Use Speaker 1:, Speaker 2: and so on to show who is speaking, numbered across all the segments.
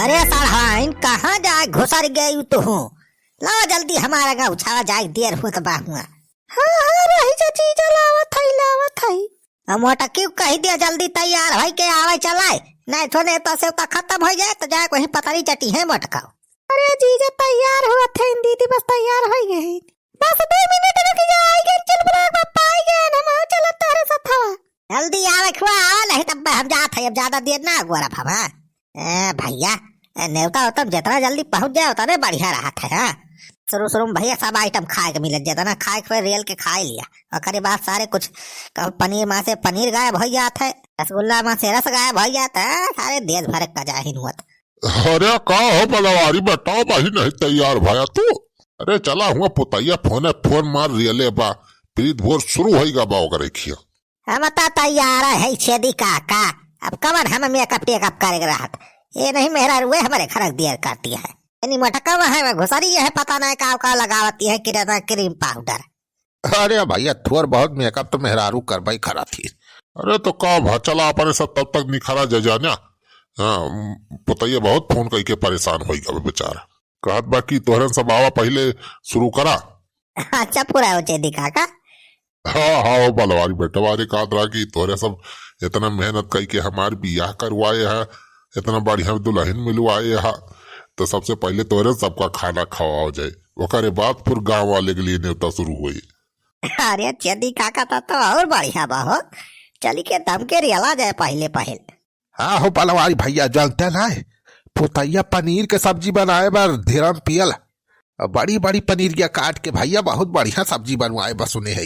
Speaker 1: अरे साढ़ाइन कहाँ जाए घुसर गई तू? लाओ जल्दी हमारा गाँव छावा जाए देर होत बा हुआ।
Speaker 2: हाँ रही चाची लावत हई।
Speaker 1: मोटा क्यों कही दिया जल्दी तैयार भाई के आवे चलाए, नहीं थोड़े तो से खत्म हो जाए तो जाए कहीं पतली चटी है मटकाओ।
Speaker 2: अरे जीजा तैयार हुआ थे दीदी, बस तैयार हो गए, बस 2 मिनट रुक जाएंगे। चल बुलाक पापा आ गए, हम आओ चलो तारे साथ हवा।
Speaker 1: जल्दी आवे खुआ नहीं तब हम जात है, अब ज्यादा देर ना गोरा भावा। भैया नेवता होता जितना जल्दी पहुंच जाए उतना बढ़िया रहा था। शुरू शुरू में भैया सब आइटम खाए के मिले, जितना खाए के रेल के खा लिया, और करे बाद सारे कुछ पनीर माँ से पनीर गायब हो जाता है, रसगुल्ला माँ से रस गायब हो जाता है, सारे देश भर का जाहिर हुआ।
Speaker 3: अरे का हो बलवारी बताओ भाई नहीं तैयार भया तू? अरे चला हुआ पुतैया फोन मार रियले बा, प्रीत भोर शुरू होगा बा ओकरे खिया।
Speaker 1: हम तो तैयार है छेदी काका, अब कवन हम मेकअप टेकअप करे रहा, ये नहीं मेरा रुए हमारे खरक दिया करती है, यानी मटका है घुसरी है, पता नहीं का लगावती है किराना क्रीम पाउडर।
Speaker 4: अरे भैया थोड़ बहुत मेकअप तो मेहरारू कर भाई खरा थी।
Speaker 3: अरे तो का भा चला अपने सब तब तक निखरा जजाना। हाँ पुतैया बहुत फोन करके परेशान हो गया बेचारा, कहत बाकी तोहरन सब आवा पहले शुरू करा।
Speaker 1: अच्छा पूरा हो चेदी काका।
Speaker 3: हाँ बलवारी बेटवारी कात रहा की तोहरे सब इतना मेहनत करके हमारे बियाह करवाए है, इतना बढ़िया दुल्हन मिलवाए है, तो सबसे पहले तोहरे सबका खाना खवाओ जाए, ओकरे बाद फिर गाँव वाले के लिए न्योता शुरू हुई।
Speaker 1: अरे चेदी काका तो और बढ़िया बाहो, चली के दम के रियला जाए पहले।
Speaker 4: हाँ हो पलवारी भैया जानते ना पुतैया पनीर के सब्जी बनाए बार धीरम पियल, बड़ी बड़ी पनीर या काट के भैया बहुत बढ़िया सब्जी बनवाए बस सुने है,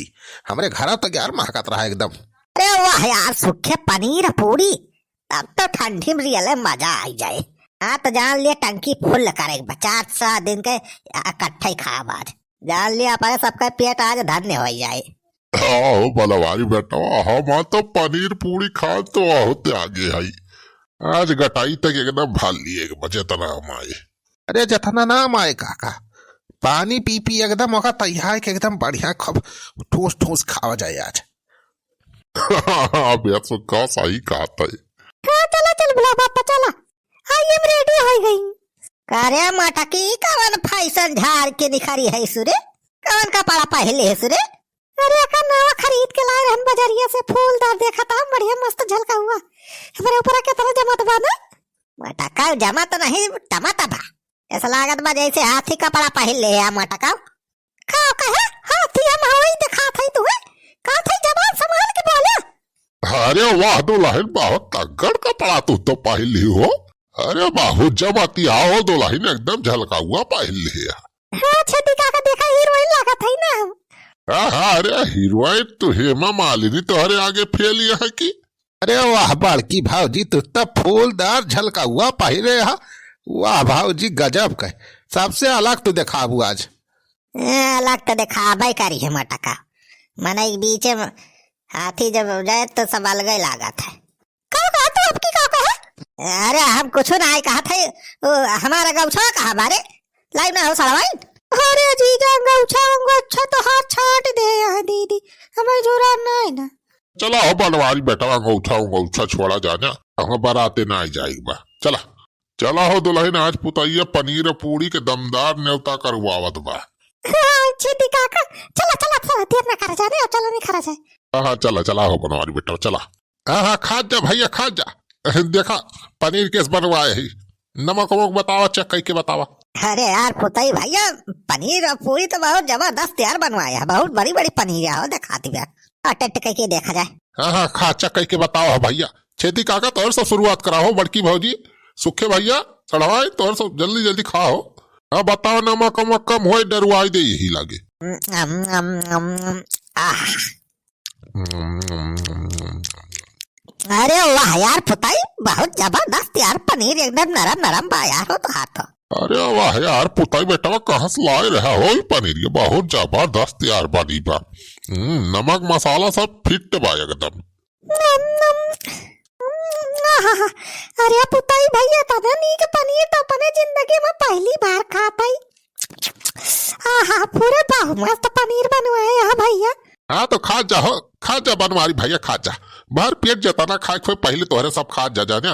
Speaker 4: हमारे घर तो यार महकत रहा एकदम।
Speaker 1: अरे वाह यार सूखे पनीर पूरी, तब तो ठंडी में रियल मजा आ जाए। हाँ तो जान लिया टंकी फुल करे 4 दिन के इकट्ठे खा बाद, जान लिया अपने सबका पेट आज धन्य हो जाए।
Speaker 3: हाँ बलवारी बेटा हम तो पनीर पूरी खा तो होते आगे आई, आज गटाई तक एकदम भाल लिए बजे तना हम आए।
Speaker 4: अरे जतना नाम आए काका, पानी पी एकदम होगा तैयार के एकदम बढ़िया खब ठोस खावा जाए आज।
Speaker 3: अब का सही कहा था।
Speaker 2: हाँ चल बुला पापा चला, आई एम रेडी हो गई।
Speaker 1: करे मटकी कवन फैशन झाड़ के निखरी है सुरे, कवन कपड़ा पहले है सुरे?
Speaker 2: अरे का नवा खरीद के लाए हम बाजारिया से, फूलदार देखा था बढ़िया मस्त झलका हुआ, हमारे ऊपर के तरह जमा बा ना।
Speaker 1: मटका जमा तो नहीं टमाटा बा, ऐसा लागत बा जैसे हाथी कपड़ा पहन ले मटका।
Speaker 2: का कहे हाथी हम हवाई दिखा था तू का था, जवान संभाल के बोले।
Speaker 3: अरे वाह दुल्हन बहुत तगड़ कपड़ा तू तो पहन ली हो, अरे बहुत जमाती आओ दुल्हन एकदम झलका हुआ पहन लिया।
Speaker 2: हाँ छेदी काका देखा हीरोइन लगा था ना।
Speaker 3: हाँ अरे हीरोइन तो हेमा मालिनी तोहरे आगे फेल है की।
Speaker 4: अरे वाह बड़की भाऊजी तू तब फूलदार झलका हुआ पहले है, वाह भाऊजी गजब का, सबसे अलग तो देखा हुआ आज।
Speaker 1: अलग तो देखा भाई करी है मटका, मैंने एक बीच में हाथी जब जाए तो सब अलग ही लागत है।
Speaker 2: तो आपकी का कहा?
Speaker 1: अरे हम कुछ ना कहा था, हमारा गौछा कहा बारे लाइव ना हो सड़वाई।
Speaker 2: अरे जीजा गौछा अच्छा तो हाथ छाट दे यहाँ दीदी, हमें जोरा नहीं ना।
Speaker 3: चला हो बलवारी बेटा गौछा छोड़ा जाना, हम बाराते ना आई जाएगी बा। चला हो दुल्हन आज पुतैया पनीर पूरी के दमदार न्योता करवावत बा।
Speaker 2: छेदी काका चला देर ना कर जाने, चला नहीं खरा जाए।
Speaker 3: हाँ चला हो बनवारी बेटा चला। हाँ खा जा भैया खा जा, देखा पनीर केस बनवाए है, नमक वमक बतावा चेक करके बतावा।
Speaker 1: अरे यार पुतई भैया पनीर और पूरी तो बहुत जबरदस्त यार बनवाया है, बहुत बड़ी बड़ी पनीर है दिखाती टेट करके देखा जाए।
Speaker 3: हाँ खा चेक करके बताओ भैया। छेदी काका तोर से शुरुआत कराओ, बड़की भौजी सुखे भैया चढ़वाए तोर से जल्दी खाओ। हाँ बताओ नमक वमक कम हो डरवाई दे यही लागे।
Speaker 1: अरे वाह यार पुताई बहुत जबरदस्त यार, पनीर एकदम नरम नरम बा यार हो तो हाथ।
Speaker 3: अरे वाह यार पुताई बेटा कहाँ से लाए रहा हो पनीर, ये बहुत जबरदस्त यार बनी बा, नमक मसाला सब फिट बा एकदम।
Speaker 2: अरे पुताई भैया तने नीक पनीर तो अपने जिंदगी में पहली बार खाता ही। पूरे बहुत मस्त पनीर बनवाए यहाँ भैया।
Speaker 3: हाँ तो खा जा बनवारी भैया खा जा, भर पेट जताना खाए खोए पहले तोहरे सब खा जा जाना।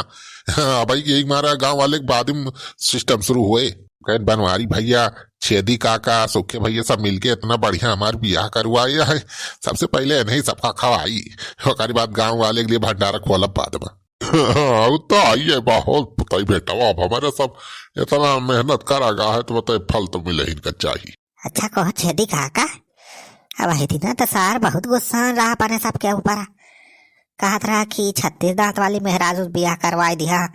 Speaker 3: भाई यही मारा गांव वाले के बाद में सिस्टम शुरू हुए। कह बनवारी भैया, छेदी काका, सुखे भैया सब मिलके इतना बढ़िया हमारे बियाह करवाया है। सबसे पहले नहीं सबका खवाई, ओकरी बाद गांव वाले के लिए भंडारा खोलब बाद में। तो आइए बहुत पुताई बेटा, अब हमारे सब इतना मेहनत करा गा है तो बताए फल तो मिले इनका चाहिए।
Speaker 1: अच्छा कहो छेदी काका, अब आई थी ना तो सार बहुत गुस्सा रहा अपने सबके ऊपर। कहत रहा कि 36 दांत वाली मेहराज उस बियाह करवाई दिया,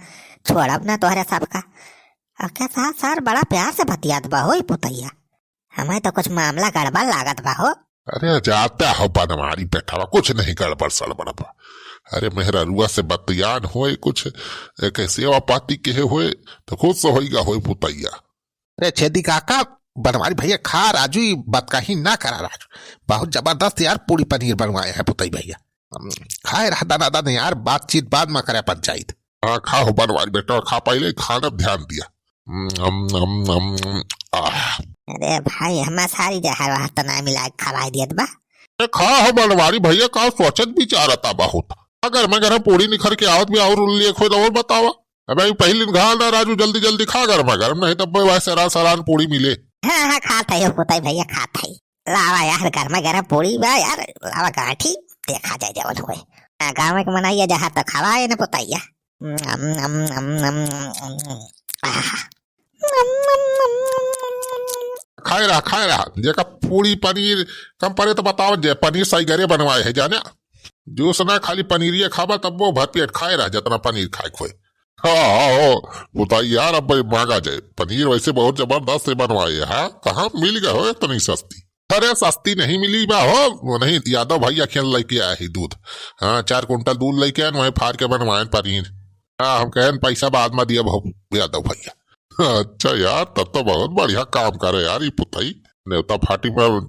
Speaker 1: छोड़ब ना तोहरे सबका। और क्या साथ सार बड़ा प्यार से बतियात बा हो पुतैया, हमें तो कुछ मामला गड़बड़ लागत बा हो।
Speaker 3: अरे जाता हो बनवारी बेटा, कुछ नहीं गड़बड़ सड़बड़ बा। अरे मेहरा रुआ से बतियान होए, कुछ एक सेवा पाती के होए तो खुद से होइगा होए पुतैया।
Speaker 4: अरे छेदी काका, बनवारी भैया खा राजू, ये बात का ही ना करा राजू, बहुत जबरदस्त यार पूरी पनीर बनवाए हैं पुतई भैया। खाए रहा दादा दादा यार, बातचीत बाद में करे पंचायत।
Speaker 3: हाँ खा हो बनवारी बेटा, खा पहले खाना ध्यान दिया।
Speaker 1: अरे भाई हमारा सारी जहर तना मिला खवाई दियत बा।
Speaker 3: खा हो बनवारी भैया, का सोचत बिचारता बहुत। अगर मैं घर पूरी निखर के आवत भी और लिए खोद और बतावा। अबे पहले घाल ना राजू, जल्दी जल्दी खा गरम नहीं तब वैसे सरान पूरी मिले।
Speaker 1: हाँ हाँ खाता ही पुताई भैया खाता ही। लावा यार गर्मा गर्म पूरी बा यार, लावा गांठी देखा जाए जवन हुए। गाँव में मनाइए जहाँ तक खवाए न पुतैया।
Speaker 3: खाए रहा जेका पूरी पनीर कम पड़े तो बताओ, जे पनीर सही घरे बनवाए है जाने। जूस ना खाली पनीर खाबा तब वो भर पेट खाए रहा जितना पनीर खाए खोए। हाँ बताइए यार, अब भाई मांगा जाए पनीर वैसे बहुत जबरदस्त से बनवाए। हाँ कहाँ मिल गए हो इतनी सस्ती? अरे सस्ती नहीं मिली बा हो, वो नहीं यादव भैया खेल लेके आया ही दूध। हाँ 4 कुंटल दूध लेके आए, वही फाड़ के बनवाए पनीर। हाँ हम कहें पैसा बाद में दिया भाव यादव भैया। अच्छा यार तब तो बहुत बढ़िया काम करे यार। ये पुताई नेवता फाटी पर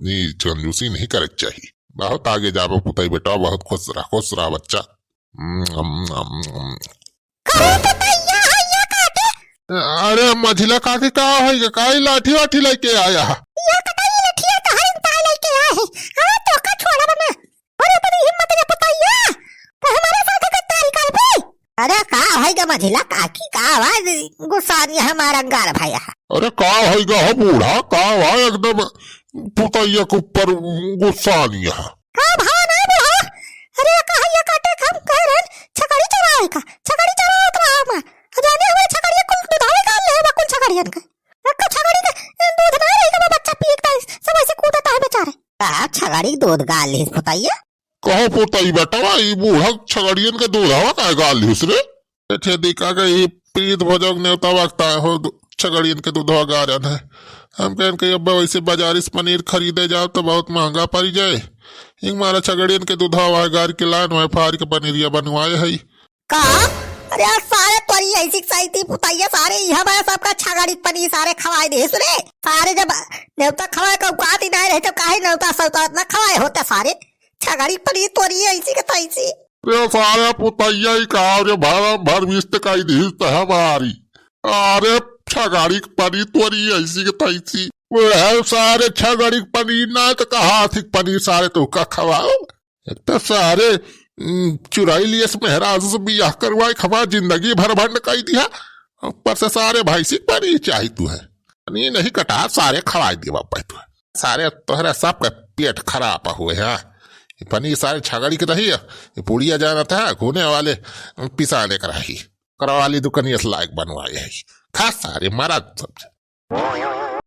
Speaker 3: कंजूसी नहीं करे चाहिए। बहुत आगे जाबो पुताई बेटा, बहुत खुश रहा बच्चा। अरे मझिला काके का है, काई लाठी वाठी लेके आया?
Speaker 1: अरे का है मझिला काकी का आवाज गुस्सा हमारा गार भैया।
Speaker 3: अरे का होगा हो बूढ़ा, का हुआ एकदम पुतैया के ऊपर गुस्सा नहीं है?
Speaker 2: अरे कहा काटे हम कह रहे छकड़ी चरावे का, छकड़ी चरावे तो हम जाने हमारे छकड़ी कुल दुधावे का ले कुल छकड़ियन का रखा, छकड़ी का दूध ना रहेगा बच्चा पीता सब ऐसे कूदता है बेचारे।
Speaker 1: का छकड़ी दूध गाल ली पुतैया?
Speaker 3: कहो पुताई बेटा, ये बूढ़ा छगड़ियन के दूध हवा का गाल ली उसने छे दिखा गई प्रीत भोजक नेवता वक्ता हो छगड़ियन के दूध हवा गा रहा है। हम कहें कि अब वैसे बाजार से पनीर खरीदे जाओ तो बहुत महंगा पड़ जाए। एक मारा छगड़ियन के दूध हवा गार के लान वह फाड़ के पनीरिया बनवाए है।
Speaker 1: का अरे यार सारे तोरी ऐसी सही थी पुतैया, सारे यहाँ बड़ा सबका छगड़ी पनीर सारे खवाए दे सुने। सारे जब नेवता खवाए का औकात ही नहीं रहे तो काहे नेवता सौता इतना खवाए होता सारे छगड़ी पनीर तोरी ऐसी के तैसी।
Speaker 3: सारे पुतैया ही कहा भर मिस्त का हमारी। अरे छगड़ी पनीर तोरी ऐसी के तैसी सारे छगड़ी पनीर ना तो कहा थी पनीर सारे तो का खवाओ। तो सारे चुराई लिए मेहराज से बियाह करवाए खवा जिंदगी भर भंड कही दिया। ऊपर से सारे भाई से पनीर चाहिए तू है, पनीर नहीं कटा सारे खवाए दिए बापा तू है। सारे तोहरा सबका पेट खराब हुए है। पनीर सारे छगड़ी के रही है, पुड़िया जाना था घूने वाले पिसाने का रही करवा ली दुकानिया लायक बनवाए है। खास सारे महाराज सब